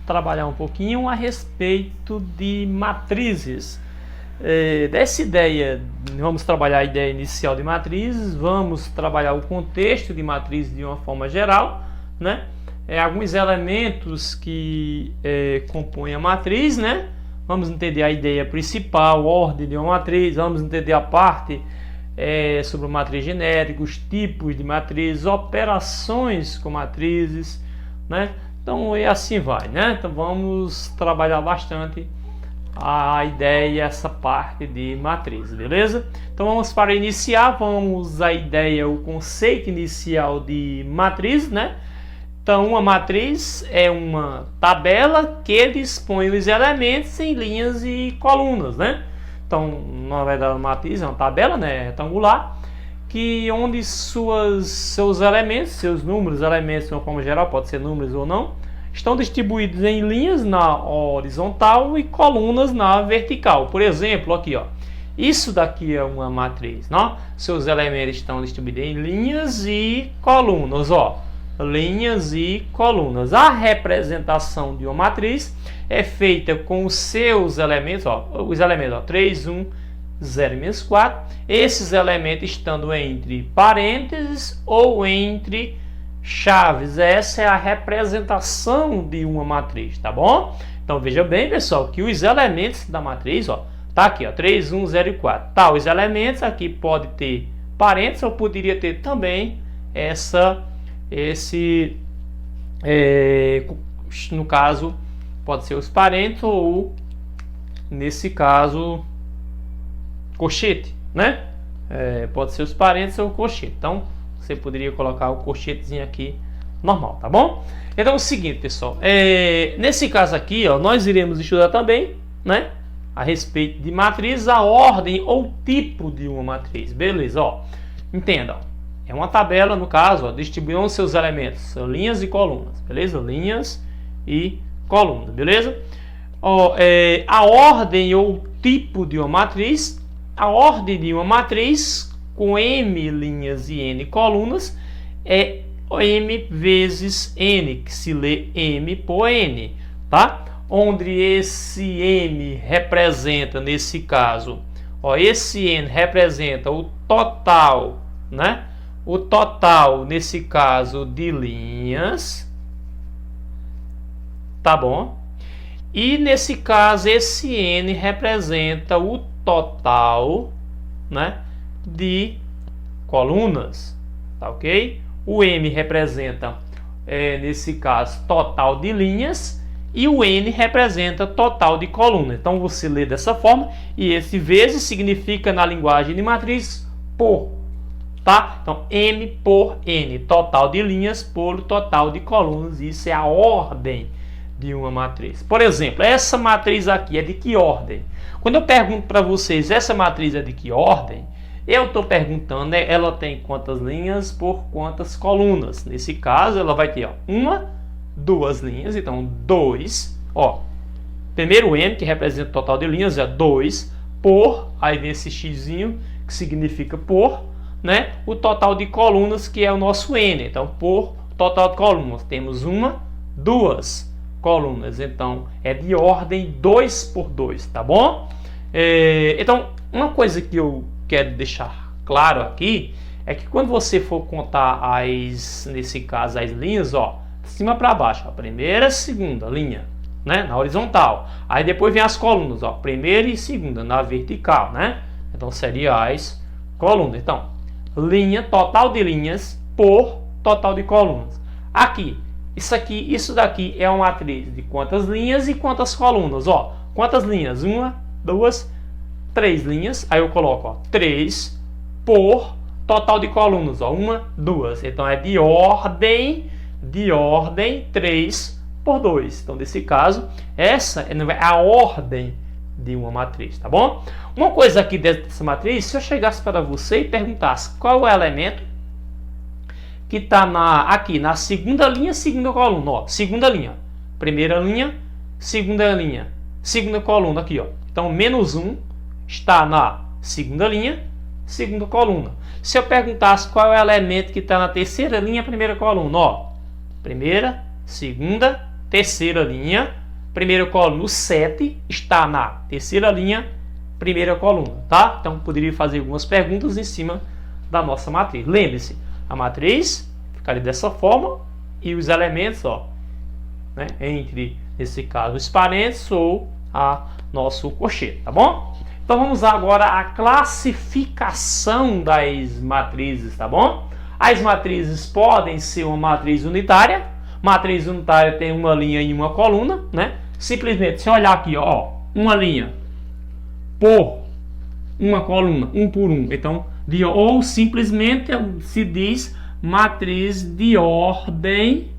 trabalhar um pouquinho a respeito de matrizes. Dessa ideia, vamos trabalhar a ideia inicial de matrizes, vamos trabalhar o contexto de matrizes de uma forma geral, né? Alguns elementos que compõem a matriz, né? Vamos entender a ideia principal, a ordem de uma matriz, vamos entender a parte sobre matriz genérica, os tipos de matrizes, operações com matrizes, né? Então, e assim vai, né? Então, vamos trabalhar bastante a ideia, essa parte de matriz, beleza? Então, vamos para iniciar, vamos a ideia, o conceito inicial de matriz, né? Então, uma matriz é uma tabela que dispõe os elementos em linhas e colunas, né? Então, na verdade, a matriz é uma tabela, né, retangular, que onde seus elementos, seus números, elementos de uma forma geral, pode ser números ou não, estão distribuídos em linhas na horizontal e colunas na vertical. Por exemplo, aqui, ó, isso daqui é uma matriz, não? Seus elementos estão distribuídos em linhas e colunas, ó. Linhas e colunas. A representação de uma matriz é feita com os seus elementos, ó, os elementos, ó, 3, 1, 0 e menos 4. Esses elementos estando entre parênteses ou entre chaves. Essa é a representação de uma matriz, tá bom? Então veja bem, pessoal, que os elementos da matriz, ó, tá aqui, ó, 3, 1, 0 e 4. Tá, os elementos aqui pode ter parênteses ou poderia ter também no caso, pode ser os parênteses ou, nesse caso, colchete, né? Pode ser os parênteses ou colchete. Então, você poderia colocar o colchetezinho aqui normal, tá bom? Então, é o seguinte, pessoal. Nesse caso aqui, ó, nós iremos estudar também, né, a respeito de matriz, a ordem ou tipo de uma matriz. Beleza, ó. Entenda, ó. É uma tabela, no caso, ó, distribuindo seus elementos, são linhas e colunas, beleza? Linhas e colunas, beleza? Ó, a ordem ou tipo de uma matriz, a ordem de uma matriz com M linhas e N colunas é M vezes N, que se lê M por N, tá? Onde esse M representa, nesse caso, ó, esse N representa o total, né? O total, nesse caso, de linhas, tá bom? E nesse caso, esse N representa o total, né, de colunas, tá ok? O M representa, nesse caso, total de linhas e o N representa total de colunas. Então, você lê dessa forma e esse vezes significa, na linguagem de matriz, por. Tá? Então, M por N, total de linhas por total de colunas. Isso é a ordem de uma matriz. Por exemplo, essa matriz aqui é de que ordem? Quando eu pergunto para vocês, essa matriz é de que ordem? Eu estou perguntando, ela tem quantas linhas por quantas colunas? Nesse caso, ela vai ter, ó, uma, duas linhas, então 2. Ó, primeiro M, que representa o total de linhas, é 2 por, aí vem esse xzinho, que significa por, né, o total de colunas, que é o nosso N. Então, por total de colunas, temos uma, duas colunas. Então, é de ordem 2 por 2, tá bom? Então, uma coisa que eu quero deixar claro aqui é que quando você for contar nesse caso, as linhas, ó, de cima para baixo, ó, primeira, segunda linha, né, na horizontal. Aí depois vem as colunas, ó, primeira e segunda na vertical, né? Então, seria as colunas. Então, linha, total de linhas por total de colunas. Aqui, isso daqui é uma matriz de quantas linhas e quantas colunas, ó. Quantas linhas? Uma, duas, três linhas. Aí eu coloco, ó, 3 por total de colunas, ó, uma, duas. Então é de ordem 3 por 2. Então, nesse caso, essa é a ordem de uma matriz, tá bom? Uma coisa aqui dessa matriz, se eu chegasse para você e perguntasse qual é o elemento que está aqui na segunda linha, segunda coluna, ó, segunda linha, primeira linha, segunda coluna aqui, ó. Então, menos 1 está na segunda linha, segunda coluna. Se eu perguntasse qual é o elemento que está na terceira linha, primeira coluna, ó, primeira, segunda, terceira linha, primeira coluna. O 7 está na terceira linha, primeira coluna, tá? Então, poderia fazer algumas perguntas em cima da nossa matriz. Lembre-se, a matriz ficaria dessa forma e os elementos, ó, né, entre, nesse caso, os parênteses ou nosso colchete, tá bom? Então, vamos agora à classificação das matrizes, tá bom? As matrizes podem ser uma matriz unitária. Matriz unitária tem uma linha e uma coluna, né? Simplesmente, se olhar aqui, ó, uma linha por uma coluna, um por um. Então, ou simplesmente se diz matriz de ordem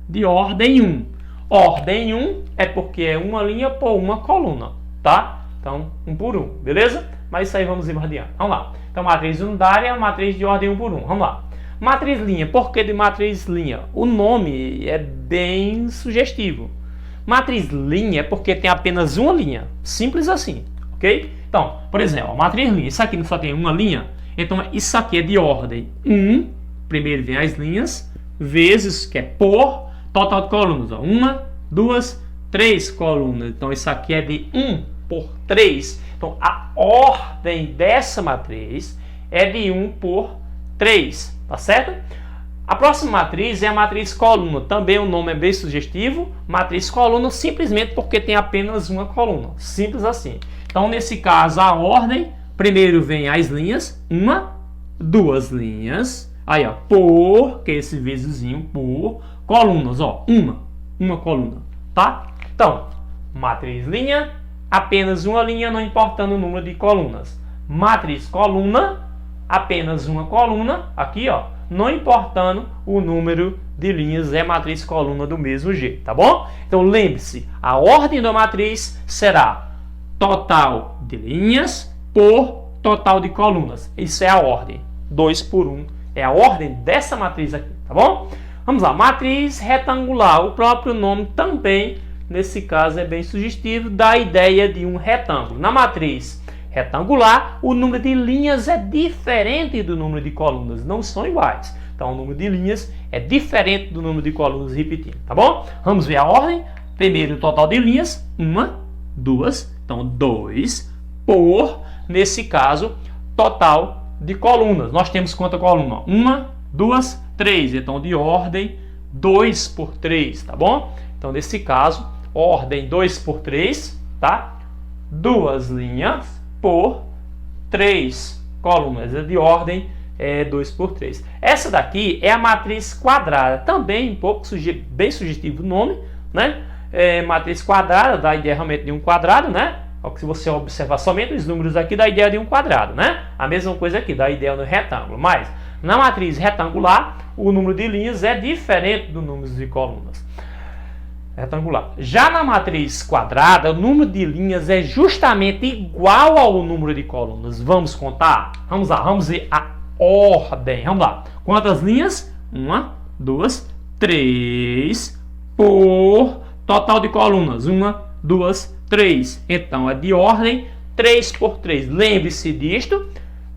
1. Ordem 1 é porque é uma linha por uma coluna, tá? Então, um por um, beleza? Mas isso aí vamos ir mais adiante. Vamos lá. Então, matriz unitária, matriz de ordem 1 por 1. Vamos lá. Matriz linha. Por que de matriz linha? O nome é bem sugestivo. Matriz linha é porque tem apenas uma linha. Simples assim, ok? Então, por exemplo, matriz linha. Isso aqui só tem uma linha. Então, isso aqui é de ordem 1. Primeiro vem as linhas. Vezes, que é por, total de colunas. 1, 2, 3 colunas. Então, isso aqui é de 1 por 3. Então, a ordem dessa matriz é de 1 por 3. Tá certo? A próxima matriz é a matriz coluna. Também o nome é bem sugestivo. Matriz coluna simplesmente porque tem apenas uma coluna. Simples assim. Então, nesse caso, a ordem, primeiro vem as linhas. 1, 2 linhas. Aí, ó, por, que é esse vezezinho, por, colunas, ó, uma coluna, tá? Então, matriz linha, apenas uma linha, não importando o número de colunas. Matriz coluna, apenas uma coluna, aqui, ó, não importando o número de linhas, é matriz coluna do mesmo jeito, tá bom? Então, lembre-se, a ordem da matriz será total de linhas por total de colunas. Isso é a ordem, 2 por 1. É a ordem dessa matriz aqui, tá bom? Vamos lá, matriz retangular. O próprio nome também, nesse caso, é bem sugestivo, dá a ideia de um retângulo. Na matriz retangular, o número de linhas é diferente do número de colunas, não são iguais. Então, o número de linhas é diferente do número de colunas, repetindo, tá bom? Vamos ver a ordem. Primeiro, o total de linhas, 1, 2, então 2 por, nesse caso, total de colunas. Nós temos quanta coluna? 1, 2, 3. Então, de ordem 2 por 3, tá bom? Então, nesse caso, ordem 2 por 3, tá? 2 linhas por 3 colunas. É de ordem 2 por 3. Essa daqui é a matriz quadrada. Também um pouco bem sugestivo o nome, né? Matriz quadrada dá a ideia realmente de um quadrado, né? Se você observar somente os números aqui, dá a ideia de um quadrado, né? A mesma coisa aqui, dá a ideia do retângulo. Mas, na matriz retangular, o número de linhas é diferente do número de colunas. Retangular. Já na matriz quadrada, o número de linhas é justamente igual ao número de colunas. Vamos contar? Vamos lá, vamos ver a ordem. Vamos lá. Quantas linhas? 1, 2, 3 por total de colunas. 1, 2, 3. Então, é de ordem 3 por 3. Lembre-se disto.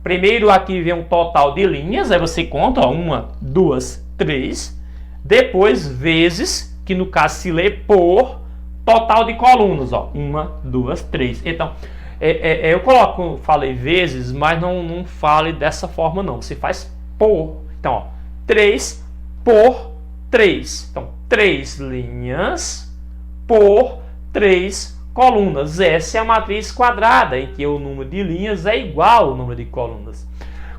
Primeiro aqui vem um total de linhas. Aí você conta, ó, 1, 2, 3. Depois, vezes, que no caso se lê por total de colunas. Ó, 1, 2, 3. Então, eu falei vezes, mas não fale dessa forma não. Você faz por. Então, ó, 3 por 3. Então, 3 linhas por 3 colunas. Essa é a matriz quadrada, em que o número de linhas é igual ao número de colunas.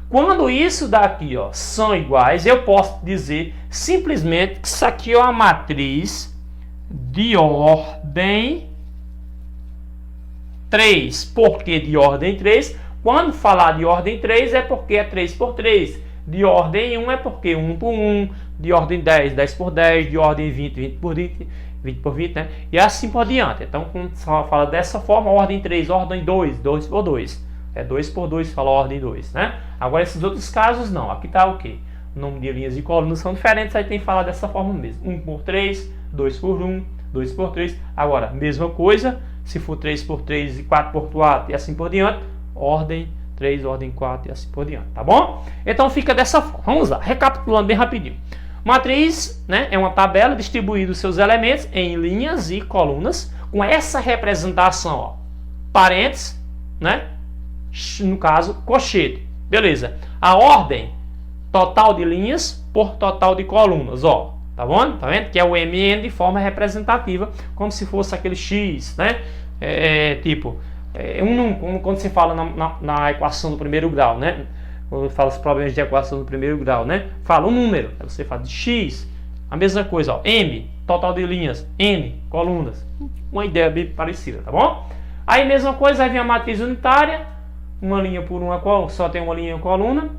Quando isso daqui, ó, são iguais, eu posso dizer simplesmente que isso aqui é uma matriz de ordem 3. Por que de ordem 3? Quando falar de ordem 3 é porque é 3 por 3. De ordem 1 é porque 1 por 1. De ordem 10, 10 por 10. De ordem 20, 20 por 20. 20 por 20, né? E assim por diante. Então, quando fala dessa forma, ordem 3, ordem 2, 2 por 2. É 2 por 2, fala ordem 2, né? Agora, esses outros casos, não. Aqui tá o quê? O número de linhas e colunas são diferentes, aí tem que falar dessa forma mesmo. 1 por 3, 2 por 1, 2 por 3. Agora, mesma coisa, se for 3 por 3 e 4 por 4 e assim por diante, ordem 3, ordem 4 e assim por diante, tá bom? Então, fica dessa forma. Vamos lá, recapitulando bem rapidinho. Matriz, né, é uma tabela distribuindo seus elementos em linhas e colunas com essa representação, ó, parênteses, né, no caso, colchete. Beleza. A ordem, total de linhas por total de colunas, ó. Tá bom? Tá vendo? Que é o MN de forma representativa, como se fosse aquele X, né? Quando você fala na equação do primeiro grau, né? Quando fala os problemas de equação do primeiro grau, né? Fala um número, aí você fala de X, a mesma coisa, ó. M, total de linhas, N, colunas. Uma ideia bem parecida, tá bom? Aí mesma coisa, aí vem a matriz unitária, uma linha por uma coluna, só tem uma linha e uma coluna.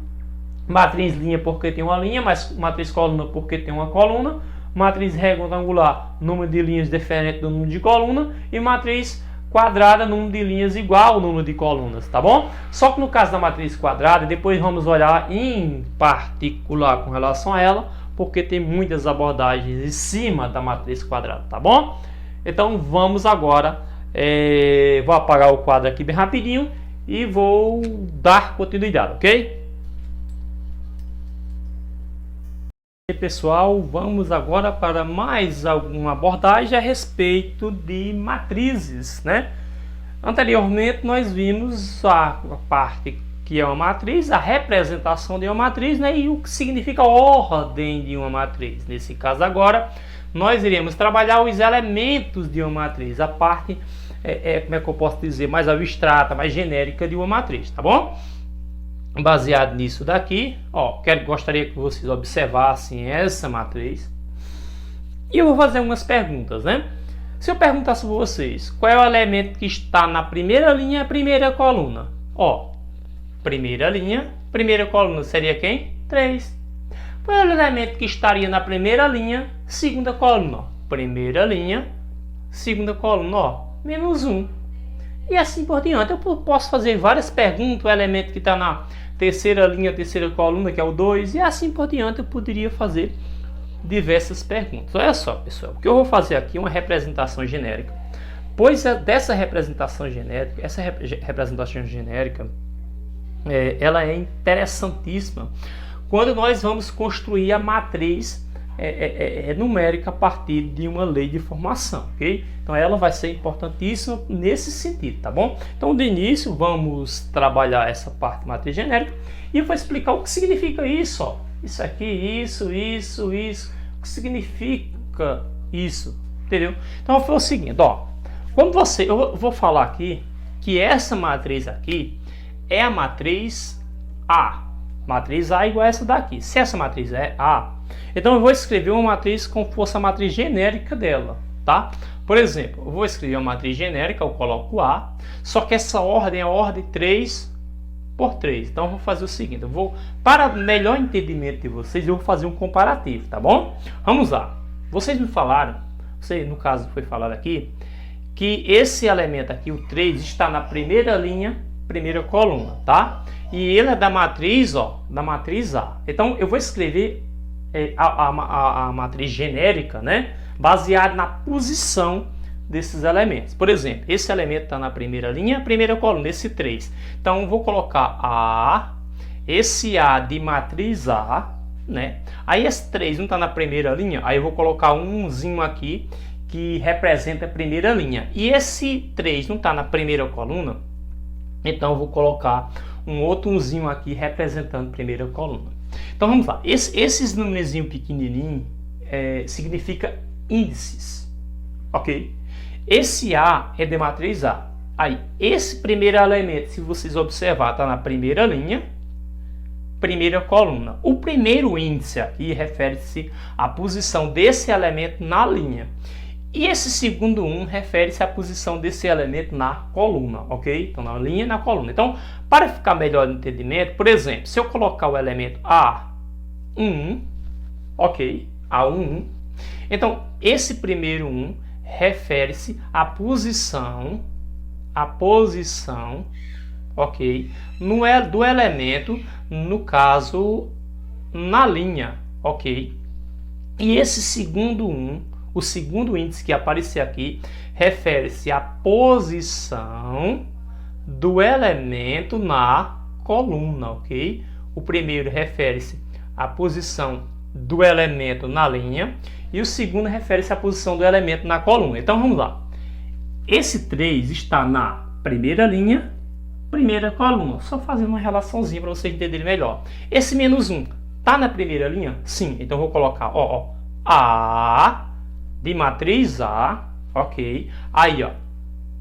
Matriz linha porque tem uma linha, mas matriz coluna porque tem uma coluna. Matriz retangular, número de linhas diferente do número de coluna. E matriz quadrada, número de linhas igual ao número de colunas, tá bom? Só que no caso da matriz quadrada, depois vamos olhar em particular com relação a ela, porque tem muitas abordagens em cima da matriz quadrada, tá bom? Então vamos agora, vou apagar o quadro aqui bem rapidinho e vou dar continuidade, ok? E pessoal, vamos agora para mais alguma abordagem a respeito de matrizes, né? Anteriormente nós vimos a parte que é uma matriz, a representação de uma matriz, né? E o que significa a ordem de uma matriz. Nesse caso agora, nós iremos trabalhar os elementos de uma matriz, a parte, como é que eu posso dizer, mais abstrata, mais genérica de uma matriz, tá bom? Baseado nisso daqui, ó, gostaria que vocês observassem essa matriz. E eu vou fazer algumas perguntas, né? Se eu perguntasse para vocês, qual é o elemento que está na primeira linha, primeira coluna? Ó, primeira linha, primeira coluna seria quem? 3. Qual é o elemento que estaria na primeira linha, segunda coluna? Ó, primeira linha, segunda coluna, ó, -1. E assim por diante. Eu posso fazer várias perguntas, o elemento que está na terceira linha, terceira coluna, que é o 2, e assim por diante eu poderia fazer diversas perguntas. Olha só, pessoal, o que eu vou fazer aqui é uma representação genérica. Pois dessa representação genérica, ela é interessantíssima quando nós vamos construir a matriz numérica a partir de uma lei de formação, ok? Então ela vai ser importantíssima nesse sentido, tá bom? Então de início vamos trabalhar essa parte de matriz genérica e eu vou explicar o que significa isso, ó. Isso aqui, isso, o que significa isso, entendeu? Então foi o seguinte, ó, eu vou falar aqui que essa matriz aqui é a matriz A. Matriz A igual a essa daqui. Se essa matriz é A, então eu vou escrever uma matriz como se fosse a matriz genérica dela, tá? Por exemplo, eu vou escrever uma matriz genérica, eu coloco A, só que essa ordem é a ordem 3 por 3. Então eu vou fazer o seguinte, para melhor entendimento de vocês, eu vou fazer um comparativo, tá bom? Vamos lá. Vocês me falaram, no caso foi falado aqui, que esse elemento aqui, o 3, está na primeira linha, primeira coluna, tá? E ele é da matriz, ó, da matriz A. Então eu vou escrever a matriz genérica, né, baseada na posição desses elementos. Por exemplo, esse elemento está na primeira linha, primeira coluna, esse 3. Então eu vou colocar esse A de matriz A, né? Aí esse 3 não está na primeira linha, aí eu vou colocar umzinho aqui que representa a primeira linha. E esse 3 não está na primeira coluna, então eu vou colocar um outro umzinho aqui representando a primeira coluna. Então vamos lá, esses numerozinhos pequenininhos significa índices, ok? Esse A é de matriz A. Aí, esse primeiro elemento, se vocês observar, está na primeira linha, primeira coluna. O primeiro índice aqui refere-se à posição desse elemento na linha. E esse segundo 1 refere-se à posição desse elemento na coluna, ok? Então, na linha e na coluna. Então, para ficar melhor no entendimento, por exemplo, se eu colocar o elemento A1, ok? A1. Então, esse primeiro 1 refere-se à posição, ok? Do elemento, no caso, na linha, ok? E esse segundo 1, o segundo índice que aparecer aqui, refere-se à posição do elemento na coluna, ok? O primeiro refere-se à posição do elemento na linha e o segundo refere-se à posição do elemento na coluna. Então vamos lá. Esse 3 está na primeira linha, primeira coluna. Só fazendo uma relaçãozinha para vocês entenderem melhor. Esse menos 1 está na primeira linha? Sim. Então vou colocar A de matriz A. Ok. Aí,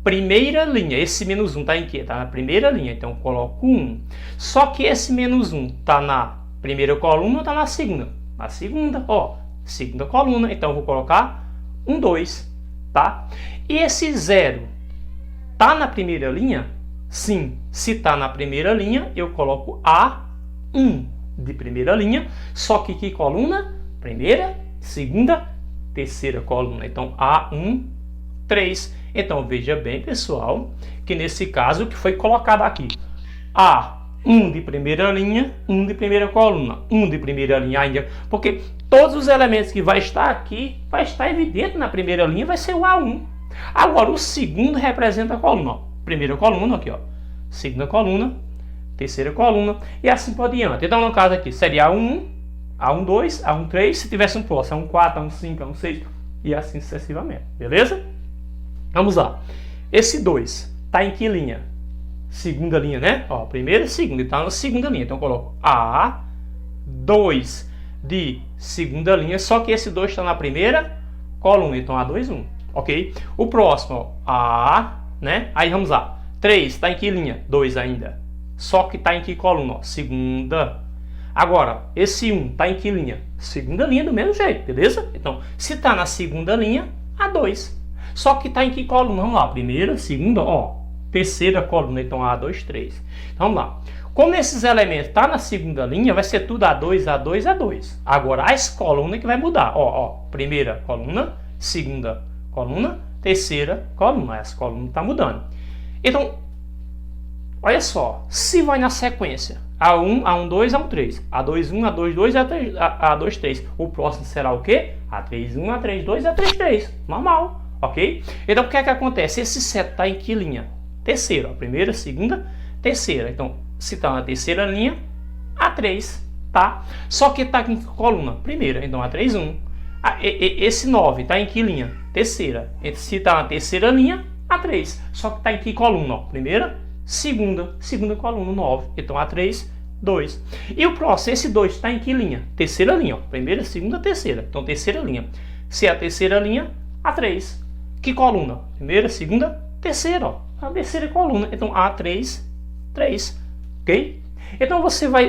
primeira linha. Esse menos 1 está em quê? Está na primeira linha. Então eu coloco 1. Só que esse menos 1 está na primeira coluna ou está na segunda? Na segunda. Segunda coluna. Então eu vou colocar 1, 2. Tá? E esse 0 está na primeira linha? Sim. Se está na primeira linha, eu coloco A1 de primeira linha. Só que coluna? Primeira, segunda, terceira coluna. Então A1, 3. Então veja bem, pessoal, que nesse caso o que foi colocado aqui? A1 de primeira linha, 1 de primeira coluna, 1 de primeira linha ainda, porque todos os elementos que vai estar aqui, vai estar evidente na primeira linha, vai ser o A1. Agora o segundo representa a coluna, primeira coluna aqui, segunda coluna, terceira coluna e assim por diante. Então no caso aqui seria A1, A1, 2, A1, 3, se tivesse um próximo, A1, 4, A1, 5, A1, 6 e assim sucessivamente, beleza? Vamos lá. Esse 2 está em que linha? Segunda linha, né? Primeira e segunda. Está na segunda linha. Então eu coloco A2 de segunda linha. Só que esse 2 está na primeira coluna. Então A2, 1. Ok? O próximo, né? Aí vamos lá. 3 está em que linha? 2 ainda. Só que está em que coluna? Segunda. Agora, esse 1 está em que linha? Segunda linha do mesmo jeito, beleza? Então, se está na segunda linha, A2. Só que está em que coluna? Vamos lá, primeira, segunda, terceira coluna, então A2, 3. Então vamos lá. Como esses elementos estão na segunda linha, vai ser tudo A2, A2, A2. Agora as colunas que vai mudar. Primeira coluna, segunda coluna, terceira coluna. Essa coluna está mudando. Então, olha só, se vai na sequência A1, A1, 2, A1, 3, A2, 1, A2, 2, A2, 3. O próximo será o quê? A3, 1, A3, 2, A3, 3. Normal. Ok? Então, o que é que acontece? Esse 7 está em que linha? Terceira. Primeira, segunda, terceira. Então, se está na terceira linha, A3, tá? Só que está em que coluna? Primeira. Então, A3, 1. Esse 9 está em que linha? Terceira. Se está na terceira linha, A3. Só que está em que coluna? Primeira, segunda. Segunda coluna, 9. Então, A3, 2. E o próximo, esse 2 está em que linha? Terceira linha. Primeira, segunda, terceira. Então, terceira linha. Se é a terceira linha, A3. Que coluna? Primeira, segunda, terceira. A terceira coluna. Então, A3, 3. Ok? Então,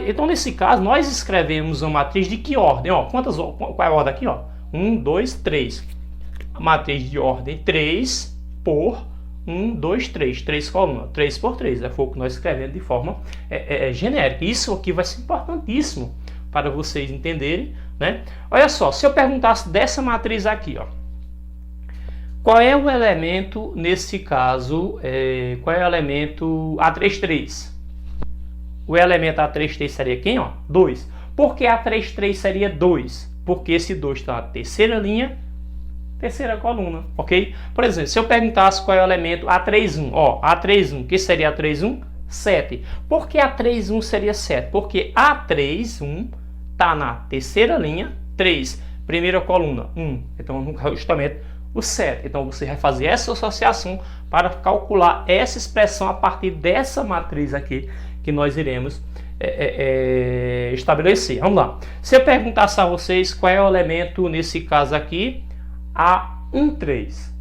então, nesse caso, nós escrevemos uma matriz de que ordem? Qual é a ordem aqui? 1, 2, 3. A matriz de ordem 3 por 1, 2, 3. 3 colunas. 3 por 3. Foi o que nós escrevemos de forma genérica. Isso aqui vai ser importantíssimo para vocês entenderem, né? Olha só, se eu perguntasse dessa matriz aqui, qual é o elemento, nesse caso, qual é o elemento A33? O elemento A33 seria quem? 2. Por que A33 seria 2? Porque esse 2 está na terceira linha, terceira coluna, ok? Por exemplo, se eu perguntasse qual é o elemento A31, A31, que seria A31? 7. Por que A31 seria 7? Porque A31 está na terceira linha, 3, primeira coluna, 1. Então, justamente o 7. Então você vai fazer essa associação para calcular essa expressão a partir dessa matriz aqui que nós iremos estabelecer. Vamos lá. Se eu perguntasse a vocês qual é o elemento nesse caso aqui, A13.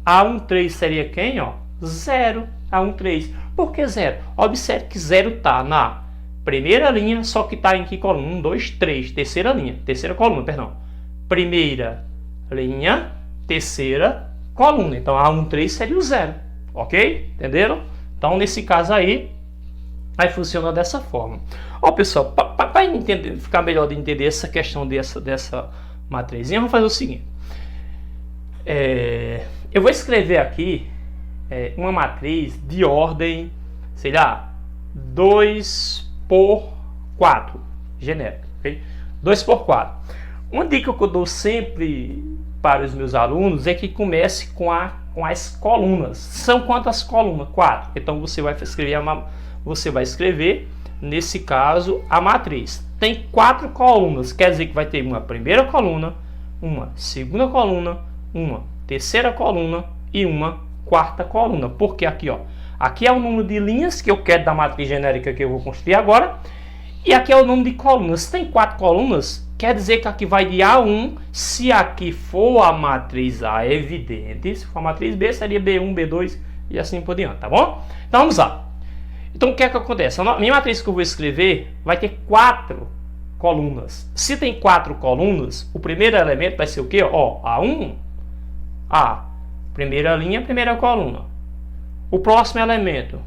A13 seria quem? 0. A13. Por que 0? Observe que 0 está na primeira linha, só que está em que coluna? 1, 2, 3. Terceira linha. Terceira coluna, perdão. Primeira linha, terceira coluna. Então, A13 seria o 0. Ok? Entenderam? Então, nesse caso aí funciona dessa forma. Pessoal, para ficar melhor de entender essa questão dessa matrizinha, vamos fazer o seguinte. Eu vou escrever aqui uma matriz de ordem, sei lá, 2 por 4. Genérica. Okay? 2 por 4. Uma dica que eu dou sempre para os meus alunos é que comece com as colunas. São quantas colunas? 4. Então você vai escrever nesse caso a matriz tem 4 colunas. Quer dizer que vai ter uma primeira coluna, uma segunda coluna, uma terceira coluna e uma quarta coluna. Porque aqui, ó, aqui é o número de linhas que eu quero da matriz genérica que eu vou construir agora. E aqui é o número de colunas. Se tem 4 colunas, quer dizer que aqui vai de A1. Se aqui for a matriz A, é evidente. Se for a matriz B, seria B1, B2 e assim por diante, tá bom? Então vamos lá. Então o que é que acontece? A minha matriz que eu vou escrever vai ter 4 colunas. Se tem 4 colunas, o primeiro elemento vai ser o quê? Ó, A1, A, primeira linha, primeira coluna. O próximo elemento,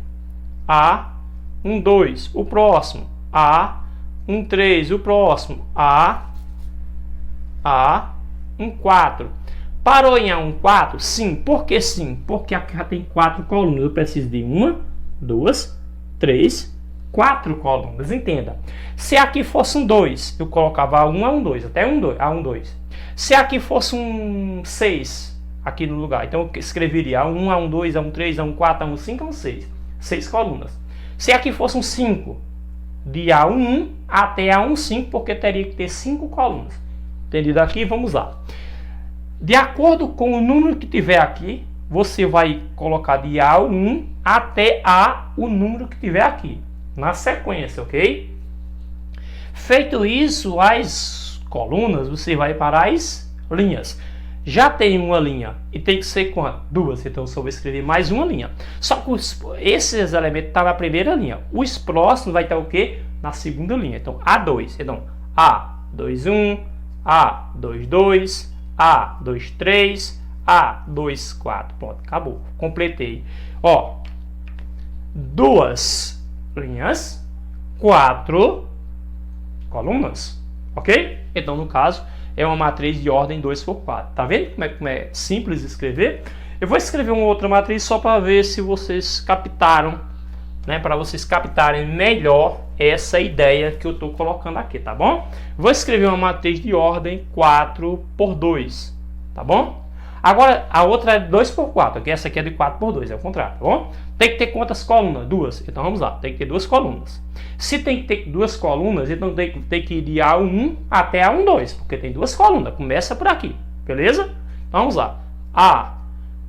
A1, 2. O próximo, A1, 3. O próximo, A1, 4. Parou em A1, 4? Sim. Por que sim? Porque aqui já tem 4 colunas. Eu preciso de 1, 2, 3, 4 colunas. Entenda. Se aqui fosse um 2, eu colocava A1, A1, 2. Até A1, 2. Se aqui fosse um 6, aqui no lugar, então eu escreveria A1, A1, 2, A1, 3, A1, 4, A1, 5, A1, 6. 6 colunas. Se aqui fosse um 5, de A1 até A1, 5, porque teria que ter 5 colunas. Entendido aqui? Vamos lá. De acordo com o número que tiver aqui, você vai colocar de A1 até o número que tiver aqui, na sequência, ok? Feito isso, as colunas, você vai para as linhas. Já tem uma linha e tem que ser quanto? 2, então eu só vou escrever mais uma linha. Só que esses elementos estão na primeira linha. Os próximos vai estar o quê? Na segunda linha. Então, A2. Então, A2, 1, A2, 2, A2, 3, A2, 4. Pronto, acabou. Completei. Ó, 2 linhas, 4 colunas. Ok? Então, no caso, é uma matriz de ordem 2 por 4. Tá vendo como é simples escrever? Eu vou escrever uma outra matriz só para ver se vocês captaram, né? Para vocês captarem melhor essa ideia que eu estou colocando aqui, tá bom? Vou escrever uma matriz de ordem 4 por 2, tá bom? Agora, a outra é 2 por 4, aqui essa aqui é de 4 por 2, é o contrário, tá bom? Tem que ter quantas colunas? 2. Então vamos lá, tem que ter 2 colunas. Se tem que ter 2 colunas, então tem que ir de A1 até A1, 2, porque tem 2 colunas, começa por aqui, beleza? Então vamos lá.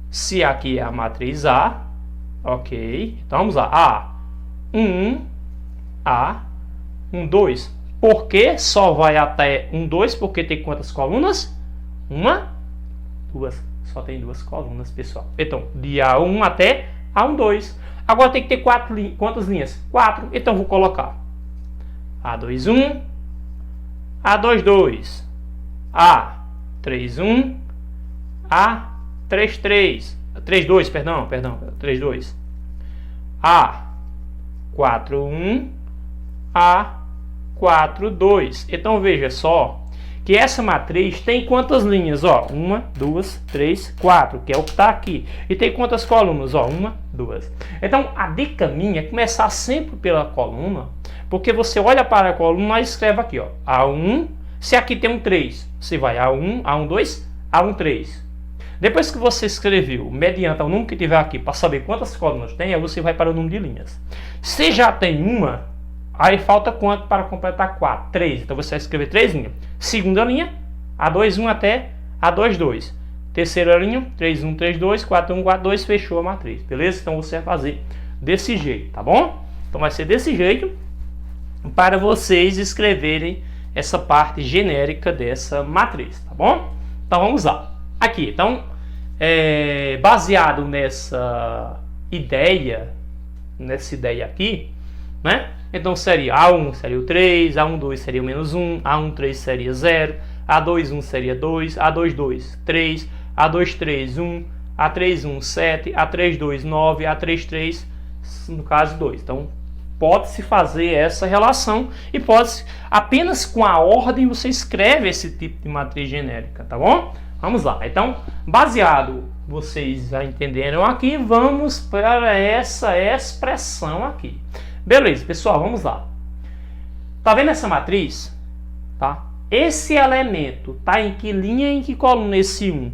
Se aqui é a matriz A, ok, então vamos lá. A1, 2. Por que só vai até 1, 2? Porque tem quantas colunas? 1, 2. Só tem 2 colunas, pessoal. Então, de A1 até A1, 2. Agora tem que ter quantas linhas? 4. Então, vou colocar A2, 1, A2, 2, A3, 1, A3, 3, 3, 2, perdão, 3, 2, A4, 1, A4, 2. Então, veja só que essa matriz tem quantas linhas? Ó, 1, 2, 3, 4, que é o que está aqui. E tem quantas colunas? Ó, 1, 2. Então, a dica minha é começar sempre pela coluna, porque você olha para a coluna e escreve aqui, ó, A1. Se aqui tem um 3, você vai A1, A1, 2, A1, 3. Depois que você escreveu, mediante o número que tiver aqui, para saber quantas colunas tem, aí você vai para o número de linhas. Se já tem uma, aí falta quanto para completar 4? 3. Então você vai escrever 3 linhas. Segunda linha, A2, 1 até A2, 2. Terceira linha, 3, 1, 3, 2, 4, 1, 4, 2. Fechou a matriz. Beleza? Então você vai fazer desse jeito, tá bom? Então vai ser desse jeito para vocês escreverem essa parte genérica dessa matriz, tá bom? Então vamos lá. Aqui, então, baseado nessa ideia aqui, né? Então seria A1 seria o 3, A1, 2 seria o menos 1, A1, 3 seria 0, A2, 1 seria 2, A2, 2, 3, A2, 3, 1, A3, 1, 7, A3, 2, 9, A3, 3, no caso 2. Então, pode-se fazer essa relação e pode-se, apenas com a ordem, você escreve esse tipo de matriz genérica, tá bom? Vamos lá. Então, baseado, vocês já entenderam aqui, vamos para essa expressão aqui. Beleza, pessoal, vamos lá. Tá vendo essa matriz? Tá? Esse elemento tá em que linha e em que coluna? Esse 1.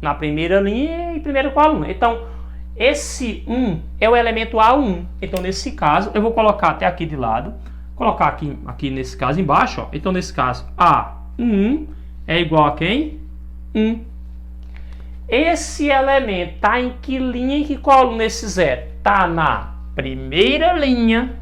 Na primeira linha e primeira coluna. Então, esse 1 é o elemento A1. Então, nesse caso, eu vou colocar até aqui de lado colocar aqui nesse caso embaixo, ó. Então nesse caso A1 é igual a quem? 1. Esse elemento está em que linha e que coluna esse zero? Está na primeira linha,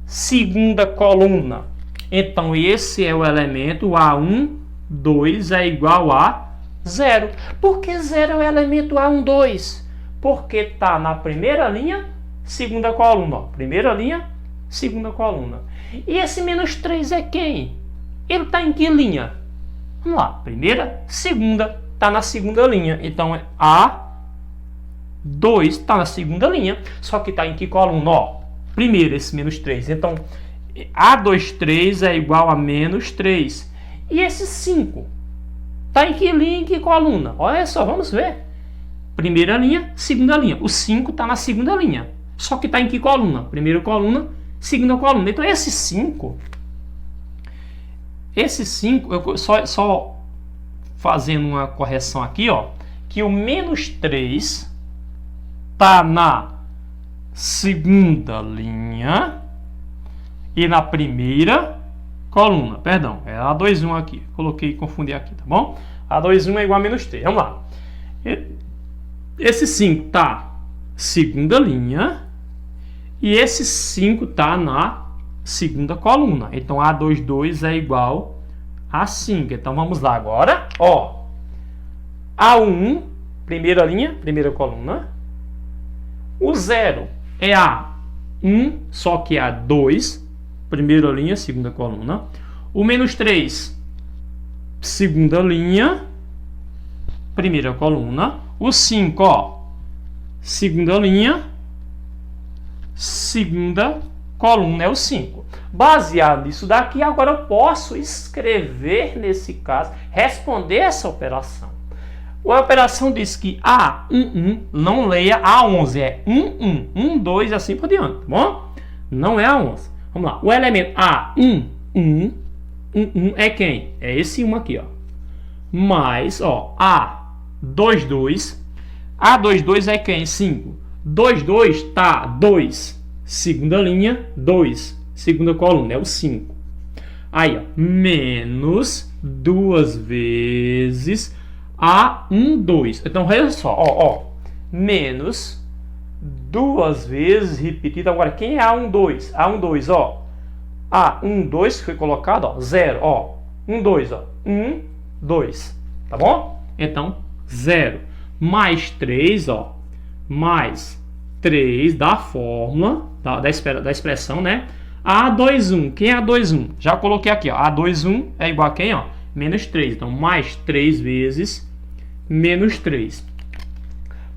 segunda coluna. Então esse é o elemento A1, 2 é igual a 0. Por que 0 é o elemento A1, 2? Porque está na primeira linha, segunda coluna. Ó. Primeira linha, segunda coluna. E esse menos 3 é quem? Ele está em que linha? Vamos lá, primeira, segunda, está na segunda linha. Então A2 está na segunda linha, só que está em que coluna? Ó, primeiro, esse menos 3. Então A2, 3 é igual a menos 3. E esse 5? Está em que linha e que coluna? Olha só, vamos ver. Primeira linha, segunda linha. O 5 está na segunda linha. Só que está em que coluna? Primeira coluna, segunda coluna. Então esse 5, eu só fazendo uma correção aqui, ó, que o menos 3 está na segunda linha e na primeira coluna. Perdão, é A2, 1 aqui. Coloquei, confundi aqui, tá bom? A2, 1 é igual a menos 3. Vamos lá. Esse 5 está segunda linha e esse 5 está na segunda coluna. Então A2, 2 é igual a 5. Então vamos lá agora. Ó, A1, primeira linha, primeira coluna. O 0 é A1, só que é A2, primeira linha, segunda coluna. O menos 3, segunda linha, primeira coluna. O 5, ó, segunda linha, segunda coluna é o 5. Baseado nisso daqui, agora eu posso escrever nesse caso, responder essa operação. A operação diz que A11, não leia A11, é 11, 12 e assim por diante, tá bom? Não é A11. Vamos lá, o elemento A11 é quem? É esse 1 aqui, ó. Mais, ó, A22. A22 é quem? 5. 22 tá 2. Segunda linha, 2. Segunda coluna, é o 5. Aí, ó, menos 2 vezes A12. Então, olha só, ó. Menos 2 vezes repetido. Agora, quem é A12? A12, ó. A12 que foi colocado, ó, 0, ó. 12, ó. 2. Tá bom? Então, 0. Mais 3, ó. Mais 3 da fórmula, da expressão, né? A21. Quem é A21? Já coloquei aqui, ó. A21 é igual a quem, ó? Menos 3. Então, mais 3 vezes menos 3.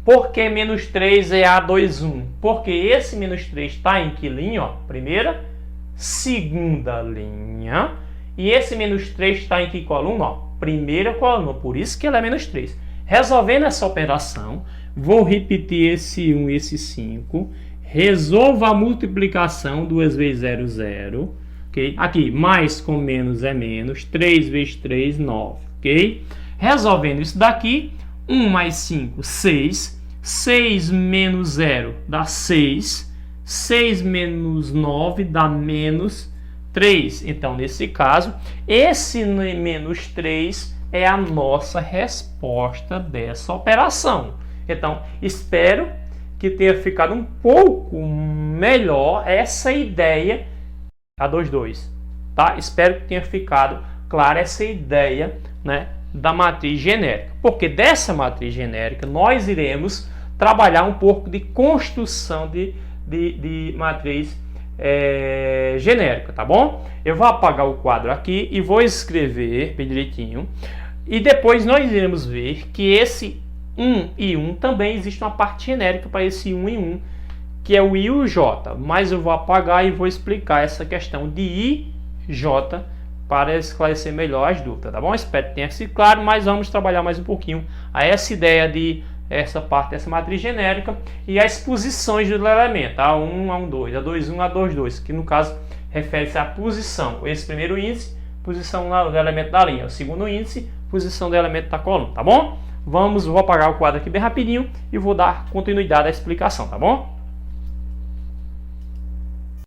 Por que menos 3 é A21? Porque esse menos 3 está em que linha, ó? Primeira, segunda linha. E esse menos 3 está em que coluna, ó? Primeira coluna. Por isso que ela é menos 3. Resolvendo essa operação, vou repetir esse 1 e esse 5. Resolva a multiplicação, 2 vezes 0, 0. Okay? Aqui, mais com menos é menos. 3 vezes 3, 9. Okay? Resolvendo isso daqui, 1 mais 5, 6. 6 menos 0 dá 6. 6 menos 9 dá menos 3. Então, nesse caso, esse menos 3 é a nossa resposta dessa operação. Então, espero que tenha ficado um pouco melhor essa ideia A22, tá? Espero que tenha ficado clara essa ideia, né, da matriz genérica. Porque dessa matriz genérica nós iremos trabalhar um pouco de construção de matriz genérica, tá bom? Eu vou apagar o quadro aqui e vou escrever bem direitinho. E depois nós iremos ver que esse 1 e 1 também existe uma parte genérica para esse 1 e 1, que é o I e o J. Mas eu vou apagar e vou explicar essa questão de I e J para esclarecer melhor as dúvidas, tá bom? Espero que tenha sido claro, mas vamos trabalhar mais um pouquinho a essa ideia de essa parte dessa matriz genérica e as posições do elemento, A1, A12, A21, A22, que no caso refere-se à posição. Esse primeiro índice, posição do elemento da linha. O segundo índice, posição do elemento da coluna, tá bom? Vou apagar o quadro aqui bem rapidinho e vou dar continuidade à explicação, tá bom?